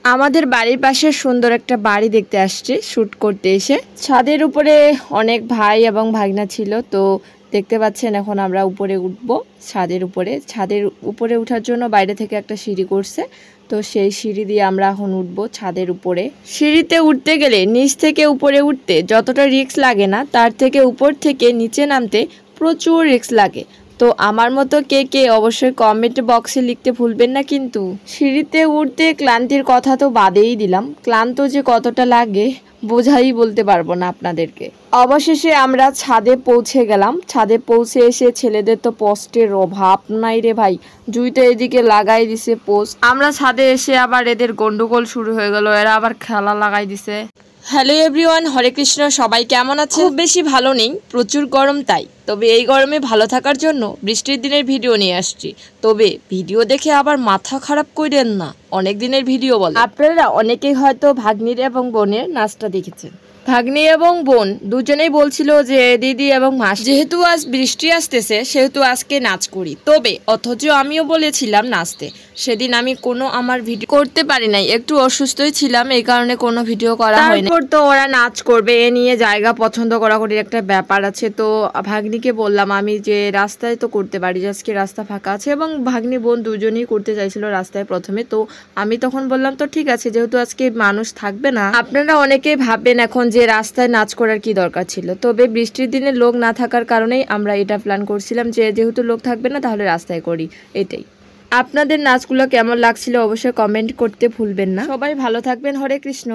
আমাদের বাড়ির পাশে সুন্দর একটা বাড়ি দেখতে আসছে শ্যুট করতে এসে। ছাদের উপরে অনেক ভাই এবং ভাগনা ছিল, তো দেখতে পাচ্ছেন এখন আমরা উপরে উঠবো। ছাদের উপরে ওঠার জন্য বাইরে থেকে একটা সিঁড়ি করছে, তো সেই সিঁড়ি দিয়ে আমরা এখন উঠবো ছাদের উপরে। সিঁড়িতে উঠতে গেলে নিচ থেকে উপরে উঠতে যতটা রিস্ক লাগে না, তার থেকে উপর থেকে নিচে নামতে প্রচুর রিস্ক লাগে। তো আমার মতো কে কে অবশ্যই কমেন্ট বক্সে লিখতে ভুলবেন না কিন্তু। সিঁড়িতে উঠতে ক্লান্তির কথা তো বাদেই দিলাম, ক্লান্ত যে কতটা লাগে বোঝাই বলতে পারবো না আপনাদেরকে। অবশেষে আমরা ছাদে পৌঁছে গেলাম। ছাদে পৌঁছে এসে ছেলেদের তো পোস্টের অভাব নাই রে ভাই, জুই তো এদিকে লাগাই দিছে পোস্ট। আমরা ছাদে এসে আবার এদের গন্ডগোল শুরু হয়ে গেল, এরা আবার খেলা লাগাই দিছে। হ্যালো এভরিওয়ান, হরে কৃষ্ণ। সবাই কেমন আছে? খুব বেশি ভালো নেই, প্রচুর গরম তাই। তবে এই গরমে ভালো থাকার জন্য বৃষ্টির দিনের ভিডিও নিয়ে আসছি। তবে ভিডিও দেখে আবার মাথা খারাপ করেন না, অনেক দিনের ভিডিও বলে। আপনারা অনেকেই হয়তো ভাগ্নির এবং বোনের নাচটা দেখেছেন। ভাগ্নি এবং বোন দুজনেই বলছিল যে দিদি এবং মাস, যেহেতু আজ বৃষ্টি আসতেছে সেহেতু আজকে নাচ করি। তবে অথচ আমিও বলেছিলাম নাচতে। সেদিন আমি কোনো আমার ভিডিও করতে পারি নাই, একটু অসুস্থই ছিলাম, এই কারণে কোনো ভিডিও করা হয়নি। তারপর তো ওরা নাচ করবে, এ নিয়ে জায়গা পছন্দ করাকরির একটা ব্যাপার আছে। তো ভাগ্নিকে বললাম আমি যে রাস্তায় তো করতে পারি, আজকে রাস্তা ফাঁকা আছে, এবং ভাগ্নি বোন দুজনেই করতে চাইছিল রাস্তায় প্রথমে। তো আমি তখন বললাম তো ঠিক আছে, যেহেতু আজকে মানুষ থাকবে না। আপনারা অনেকেই ভাববেন এখন যে রাস্তায় নাচ করার কি দরকার ছিল। তবে বৃষ্টির দিনে লোক না থাকার কারণেই আমরা এটা প্ল্যান করছিলাম যে যেহেতু লোক থাকবে না তাহলে রাস্তায় করি, এটাই। আপনাদের নাচগুলো কেমন লাগছিল অবশ্যই কমেন্ট করতে ভুলবেন না। সবাই ভালো থাকবেন। হরে কৃষ্ণ।